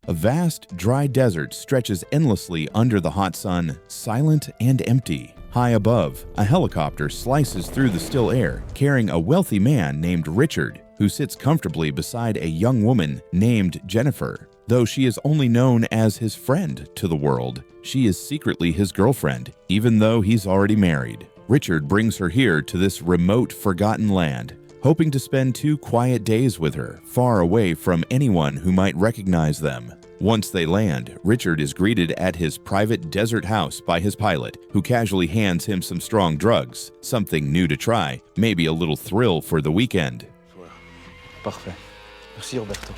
A vast, dry desert stretches endlessly under the hot sun, silent and empty. High above, a helicopter slices through the still air, carrying a wealthy man named Richard, who sits comfortably beside a young woman named Jennifer. Though she is only known as his friend to the world, she is secretly his girlfriend, even though he's already married. Richard brings her here to this remote, forgotten land, hoping to spend 2 quiet days with her, far away from anyone who might recognize them. Once they land, Richard is greeted at his private desert house by his pilot, who casually hands him some strong drugs, something new to try, maybe a little thrill for the weekend. Parfait. Merci, Roberto.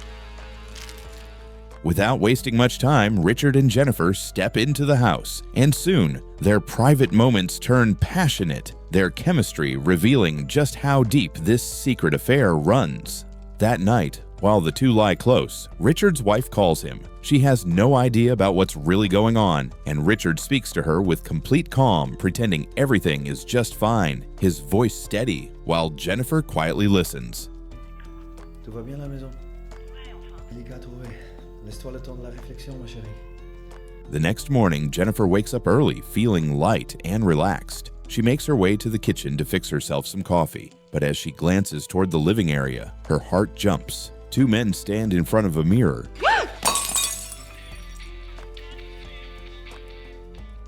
Without wasting much time, Richard and Jennifer step into the house, and soon, their private moments turn passionate, their chemistry revealing just how deep this secret affair runs. That night, while the two lie close, Richard's wife calls him. She has no idea about what's really going on, and Richard speaks to her with complete calm, pretending everything is just fine, his voice steady, while Jennifer quietly listens. Tout va bien à la maison? Délicat à trouver. Laisse-toi le temps de la réflexion, ma chérie. The next morning, Jennifer wakes up early, feeling light and relaxed. She makes her way to the kitchen to fix herself some coffee, but as she glances toward the living area, her heart jumps. 2 men stand in front of a mirror,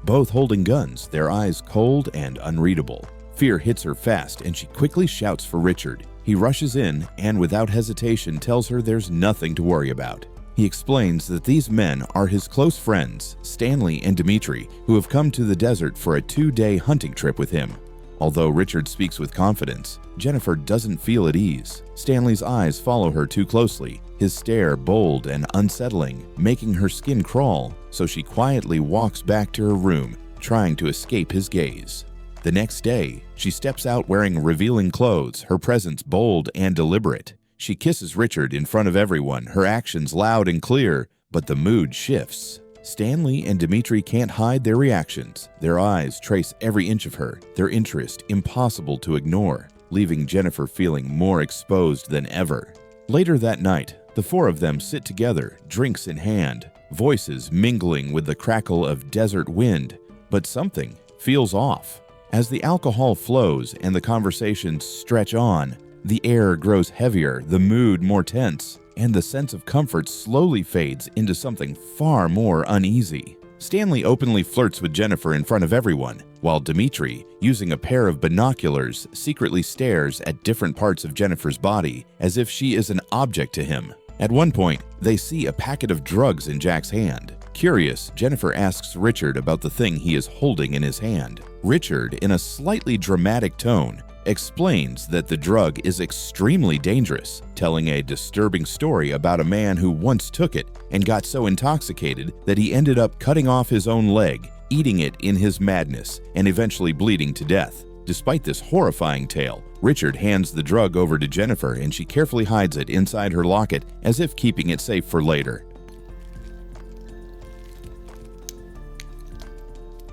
both holding guns, their eyes cold and unreadable. Fear hits her fast, and she quickly shouts for Richard. He rushes in and without hesitation tells her there's nothing to worry about. He explains that these men are his close friends, Stanley and Dimitri, who have come to the desert for a 2-day hunting trip with him. Although Richard speaks with confidence, Jennifer doesn't feel at ease. Stanley's eyes follow her too closely, his stare bold and unsettling, making her skin crawl, so she quietly walks back to her room, trying to escape his gaze. The next day, she steps out wearing revealing clothes, her presence bold and deliberate. She kisses Richard in front of everyone, her actions loud and clear, but the mood shifts. Stanley and Dimitri can't hide their reactions. Their eyes trace every inch of her, their interest impossible to ignore, leaving Jennifer feeling more exposed than ever. Later that night, the 4 of them sit together, drinks in hand, voices mingling with the crackle of desert wind, but something feels off. As the alcohol flows and the conversations stretch on, the air grows heavier, the mood more tense, and the sense of comfort slowly fades into something far more uneasy. Stanley openly flirts with Jennifer in front of everyone, while Dimitri, using a pair of binoculars, secretly stares at different parts of Jennifer's body as if she is an object to him. At one point, they see a packet of drugs in Jack's hand. Curious, Jennifer asks Richard about the thing he is holding in his hand. Richard, in a slightly dramatic tone, explains that the drug is extremely dangerous, telling a disturbing story about a man who once took it and got so intoxicated that he ended up cutting off his own leg, eating it in his madness, and eventually bleeding to death. Despite this horrifying tale, Richard hands the drug over to Jennifer and she carefully hides it inside her locket as if keeping it safe for later.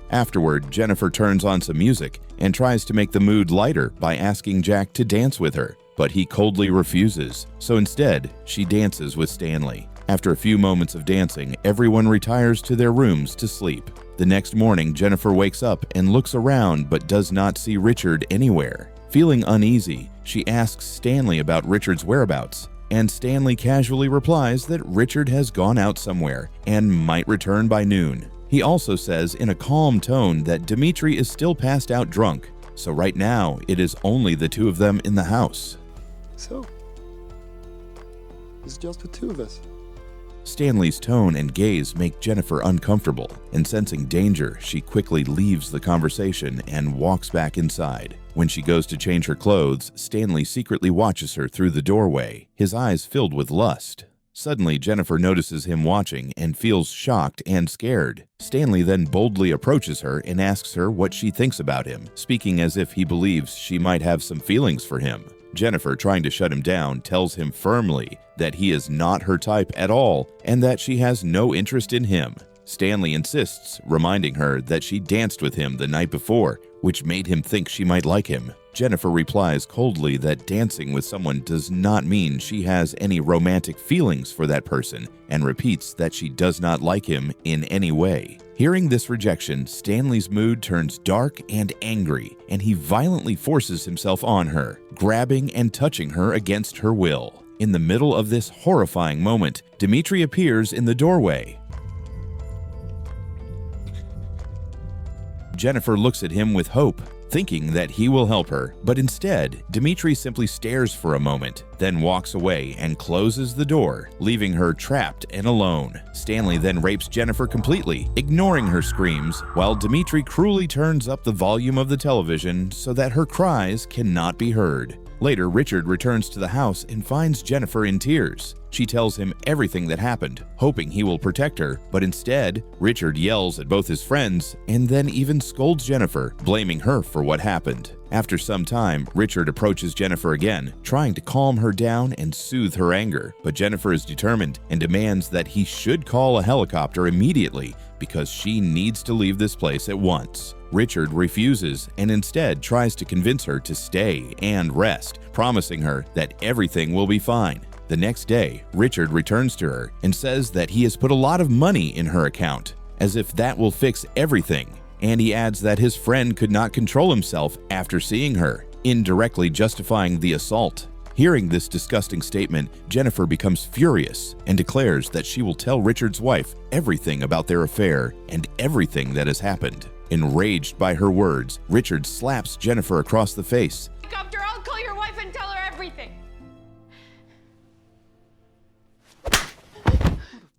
Afterward, Jennifer turns on some music and tries to make the mood lighter by asking Jack to dance with her, but he coldly refuses, so instead, she dances with Stanley. After a few moments of dancing, everyone retires to their rooms to sleep. The next morning, Jennifer wakes up and looks around but does not see Richard anywhere. Feeling uneasy, she asks Stanley about Richard's whereabouts, and Stanley casually replies that Richard has gone out somewhere and might return by noon. He also says in a calm tone that Dimitri is still passed out drunk, so right now it is only the 2 of them in the house. So, it's just the 2 of us. Stanley's tone and gaze make Jennifer uncomfortable, and sensing danger, she quickly leaves the conversation and walks back inside. When she goes to change her clothes, Stanley secretly watches her through the doorway, his eyes filled with lust. Suddenly, Jennifer notices him watching and feels shocked and scared. Stanley then boldly approaches her and asks her what she thinks about him, speaking as if he believes she might have some feelings for him. Jennifer, trying to shut him down, tells him firmly that he is not her type at all and that she has no interest in him. Stanley insists, reminding her that she danced with him the night before, which made him think she might like him. Jennifer replies coldly that dancing with someone does not mean she has any romantic feelings for that person, and repeats that she does not like him in any way. Hearing this rejection, Stanley's mood turns dark and angry, and he violently forces himself on her, grabbing and touching her against her will. In the middle of this horrifying moment, Dimitri appears in the doorway. Jennifer looks at him with hope, thinking that he will help her, but instead, Dimitri simply stares for a moment, then walks away and closes the door, leaving her trapped and alone. Stanley then rapes Jennifer completely, ignoring her screams, while Dimitri cruelly turns up the volume of the television so that her cries cannot be heard. Later, Richard returns to the house and finds Jennifer in tears. She tells him everything that happened, hoping he will protect her, but instead, Richard yells at both his friends and then even scolds Jennifer, blaming her for what happened. After some time, Richard approaches Jennifer again, trying to calm her down and soothe her anger, but Jennifer is determined and demands that he should call a helicopter immediately because she needs to leave this place at once. Richard refuses and instead tries to convince her to stay and rest, promising her that everything will be fine. The next day, Richard returns to her and says that he has put a lot of money in her account, as if that will fix everything, and he adds that his friend could not control himself after seeing her, indirectly justifying the assault. Hearing this disgusting statement, Jennifer becomes furious and declares that she will tell Richard's wife everything about their affair and everything that has happened. Enraged by her words, Richard slaps Jennifer across the face. Helicopter, I'll call your wife and tell her everything.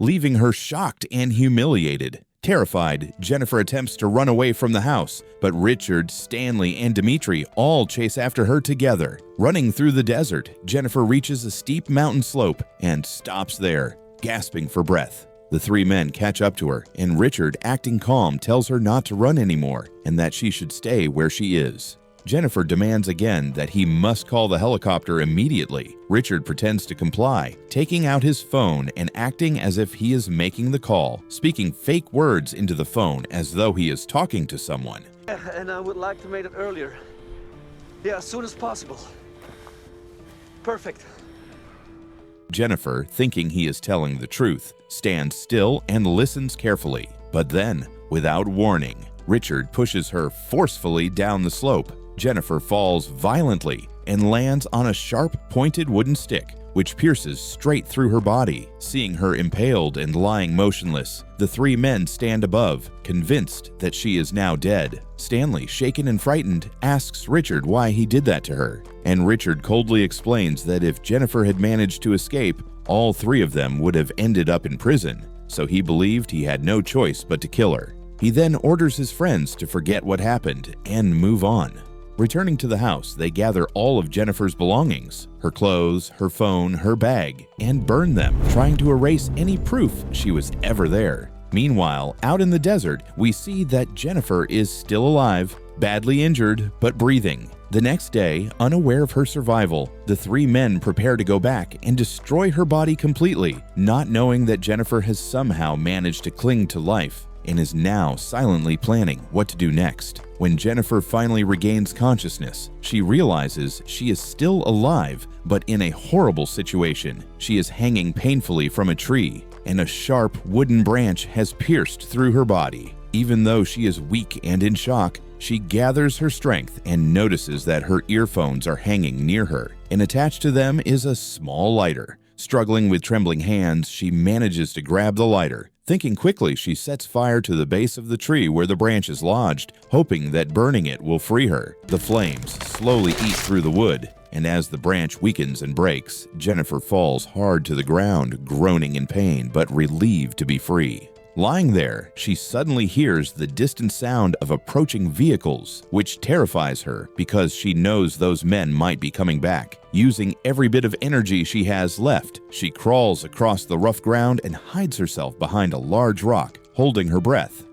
Leaving her shocked and humiliated. Terrified, Jennifer attempts to run away from the house, but Richard, Stanley, and Dimitri all chase after her together. Running through the desert, Jennifer reaches a steep mountain slope and stops there, gasping for breath. The three men catch up to her, and Richard, acting calm, tells her not to run anymore and that she should stay where she is. Jennifer demands again that he must call the helicopter immediately. Richard pretends to comply, taking out his phone and acting as if he is making the call, speaking fake words into the phone as though he is talking to someone. And I would like to make it earlier. Yeah, as soon as possible. Perfect. Jennifer, thinking he is telling the truth, stands still and listens carefully. But then, without warning, Richard pushes her forcefully down the slope. Jennifer falls violently and lands on a sharp, pointed wooden stick, which pierces straight through her body. Seeing her impaled and lying motionless, the three men stand above, convinced that she is now dead. Stanley, shaken and frightened, asks Richard why he did that to her, and Richard coldly explains that if Jennifer had managed to escape, all three of them would have ended up in prison, so he believed he had no choice but to kill her. He then orders his friends to forget what happened and move on. Returning to the house, they gather all of Jennifer's belongings, her clothes, her phone, her bag, and burn them, trying to erase any proof she was ever there. Meanwhile, out in the desert, we see that Jennifer is still alive, badly injured, but breathing. The next day, unaware of her survival, the three men prepare to go back and destroy her body completely, not knowing that Jennifer has somehow managed to cling to life and is now silently planning what to do next. When Jennifer finally regains consciousness, she realizes she is still alive, but in a horrible situation. She is hanging painfully from a tree, and a sharp wooden branch has pierced through her body. Even though she is weak and in shock, she gathers her strength and notices that her earphones are hanging near her, and attached to them is a small lighter. Struggling with trembling hands, she manages to grab the lighter. Thinking quickly, she sets fire to the base of the tree where the branch is lodged, hoping that burning it will free her. The flames slowly eat through the wood, and as the branch weakens and breaks, Jennifer falls hard to the ground, groaning in pain but relieved to be free. Lying there, she suddenly hears the distant sound of approaching vehicles, which terrifies her because she knows those men might be coming back. Using every bit of energy she has left, she crawls across the rough ground and hides herself behind a large rock, holding her breath.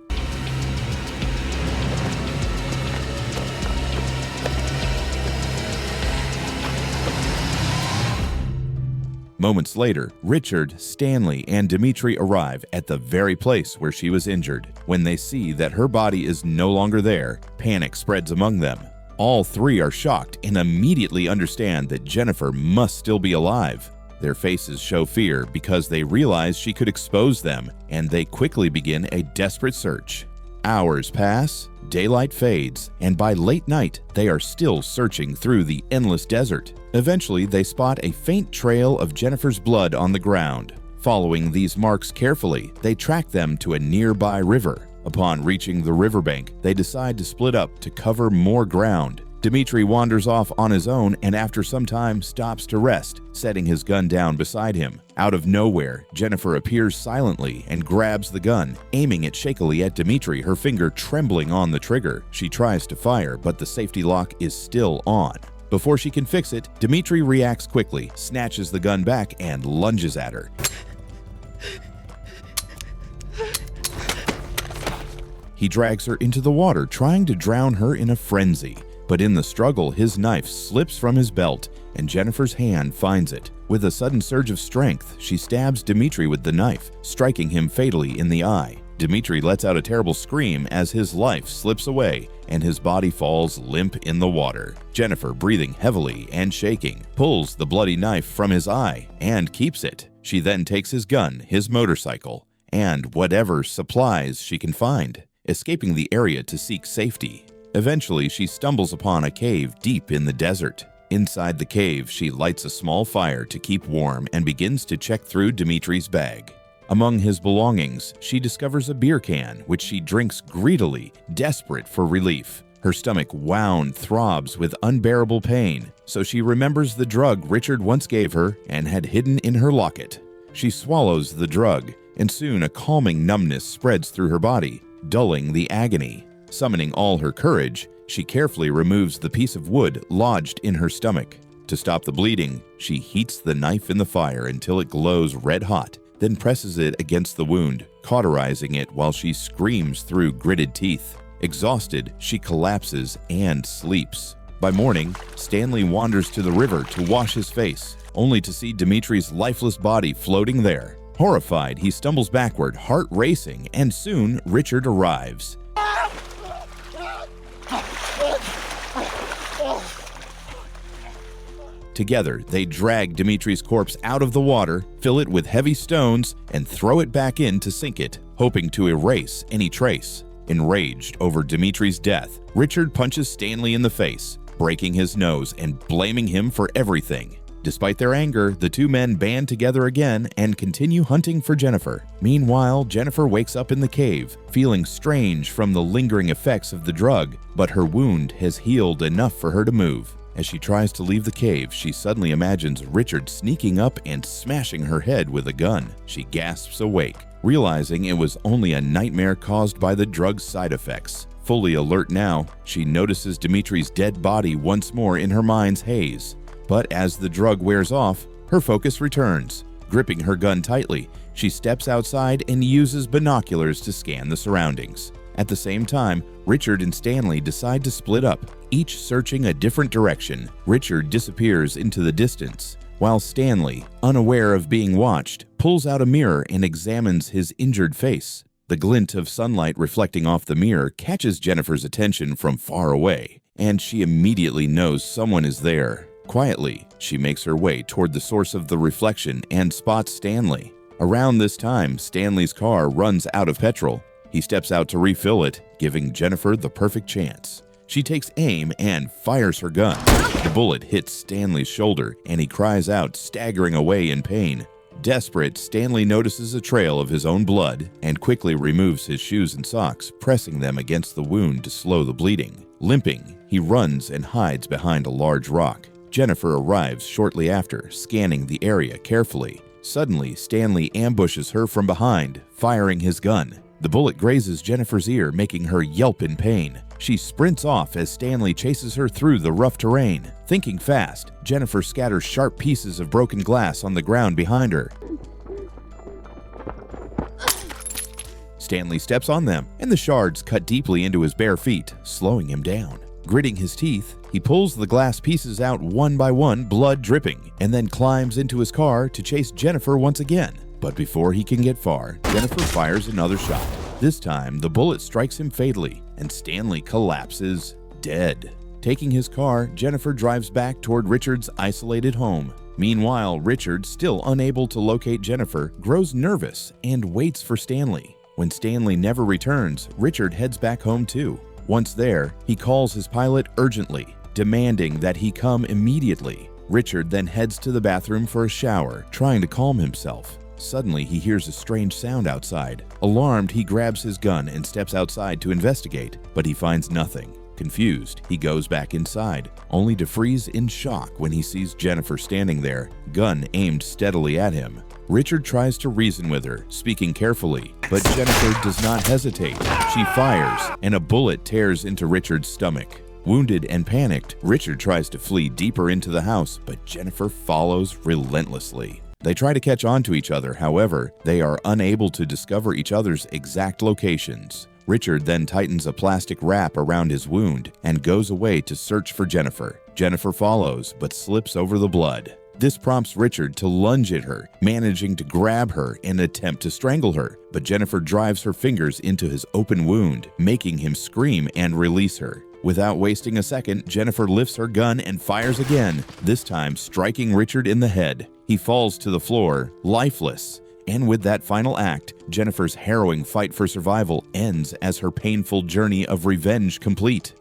Moments later, Richard, Stanley, and Dimitri arrive at the very place where she was injured. When they see that her body is no longer there, panic spreads among them. All three are shocked and immediately understand that Jennifer must still be alive. Their faces show fear because they realize she could expose them, and they quickly begin a desperate search. Hours pass, daylight fades, and by late night, they are still searching through the endless desert. Eventually, they spot a faint trail of Jennifer's blood on the ground. Following these marks carefully, they track them to a nearby river. Upon reaching the riverbank, they decide to split up to cover more ground. Dimitri wanders off on his own and after some time stops to rest, setting his gun down beside him. Out of nowhere, Jennifer appears silently and grabs the gun, aiming it shakily at Dimitri, her finger trembling on the trigger. She tries to fire, but the safety lock is still on. Before she can fix it, Dimitri reacts quickly, snatches the gun back, and lunges at her. He drags her into the water, trying to drown her in a frenzy. But in the struggle, his knife slips from his belt, and Jennifer's hand finds it. With a sudden surge of strength, she stabs Dimitri with the knife, striking him fatally in the eye. Dimitri lets out a terrible scream as his life slips away, and his body falls limp in the water. Jennifer, breathing heavily and shaking, pulls the bloody knife from his eye and keeps it. She then takes his gun, his motorcycle, and whatever supplies she can find, escaping the area to seek safety. Eventually, she stumbles upon a cave deep in the desert. Inside the cave, she lights a small fire to keep warm and begins to check through Dimitri's bag. Among his belongings, she discovers a beer can, which she drinks greedily, desperate for relief. Her stomach wound throbs with unbearable pain, so she remembers the drug Richard once gave her and had hidden in her locket. She swallows the drug, and soon a calming numbness spreads through her body, dulling the agony. Summoning all her courage, she carefully removes the piece of wood lodged in her stomach. To stop the bleeding, she heats the knife in the fire until it glows red hot, then presses it against the wound, cauterizing it while she screams through gritted teeth. Exhausted, she collapses and sleeps. By morning, Stanley wanders to the river to wash his face, only to see Dimitri's lifeless body floating there. Horrified, he stumbles backward, heart racing, and soon Richard arrives. Together, they drag Dimitri's corpse out of the water, fill it with heavy stones, and throw it back in to sink it, hoping to erase any trace. Enraged over Dimitri's death, Richard punches Stanley in the face, breaking his nose and blaming him for everything. Despite their anger, the two men band together again and continue hunting for Jennifer. Meanwhile, Jennifer wakes up in the cave, feeling strange from the lingering effects of the drug, but her wound has healed enough for her to move. As she tries to leave the cave, she suddenly imagines Richard sneaking up and smashing her head with a gun. She gasps awake, realizing it was only a nightmare caused by the drug's side effects. Fully alert now, she notices Dimitri's dead body once more in her mind's haze. But as the drug wears off, her focus returns. Gripping her gun tightly, she steps outside and uses binoculars to scan the surroundings. At the same time, Richard and Stanley decide to split up, each searching a different direction. Richard disappears into the distance, while Stanley, unaware of being watched, pulls out a mirror and examines his injured face. The glint of sunlight reflecting off the mirror catches Jennifer's attention from far away, and she immediately knows someone is there. Quietly, she makes her way toward the source of the reflection and spots Stanley. Around this time, Stanley's car runs out of petrol. He steps out to refill it, giving Jennifer the perfect chance. She takes aim and fires her gun. The bullet hits Stanley's shoulder, and he cries out, staggering away in pain. Desperate, Stanley notices a trail of his own blood and quickly removes his shoes and socks, pressing them against the wound to slow the bleeding. Limping, he runs and hides behind a large rock. Jennifer arrives shortly after, scanning the area carefully. Suddenly, Stanley ambushes her from behind, firing his gun. The bullet grazes Jennifer's ear, making her yelp in pain. She sprints off as Stanley chases her through the rough terrain. Thinking fast, Jennifer scatters sharp pieces of broken glass on the ground behind her. Stanley steps on them, and the shards cut deeply into his bare feet, slowing him down. Gritting his teeth, he pulls the glass pieces out one by one, blood dripping, and then climbs into his car to chase Jennifer once again. But before he can get far, Jennifer fires another shot. This time, the bullet strikes him fatally, and Stanley collapses, dead. Taking his car, Jennifer drives back toward Richard's isolated home. Meanwhile, Richard, still unable to locate Jennifer, grows nervous and waits for Stanley. When Stanley never returns, Richard heads back home too. Once there, he calls his pilot urgently, demanding that he come immediately. Richard then heads to the bathroom for a shower, trying to calm himself. Suddenly, he hears a strange sound outside. Alarmed, he grabs his gun and steps outside to investigate, but he finds nothing. Confused, he goes back inside, only to freeze in shock when he sees Jennifer standing there, gun aimed steadily at him. Richard tries to reason with her, speaking carefully, but Jennifer does not hesitate. She fires, and a bullet tears into Richard's stomach. Wounded and panicked, Richard tries to flee deeper into the house, but Jennifer follows relentlessly. They try to catch on to each other, however, they are unable to discover each other's exact locations. Richard then tightens a plastic wrap around his wound and goes away to search for Jennifer. Jennifer follows, but slips over the blood. This prompts Richard to lunge at her, managing to grab her and attempt to strangle her, but Jennifer drives her fingers into his open wound, making him scream and release her. Without wasting a second, Jennifer lifts her gun and fires again, this time striking Richard in the head. He falls to the floor, lifeless. And with that final act, Jennifer's harrowing fight for survival ends as her painful journey of revenge complete.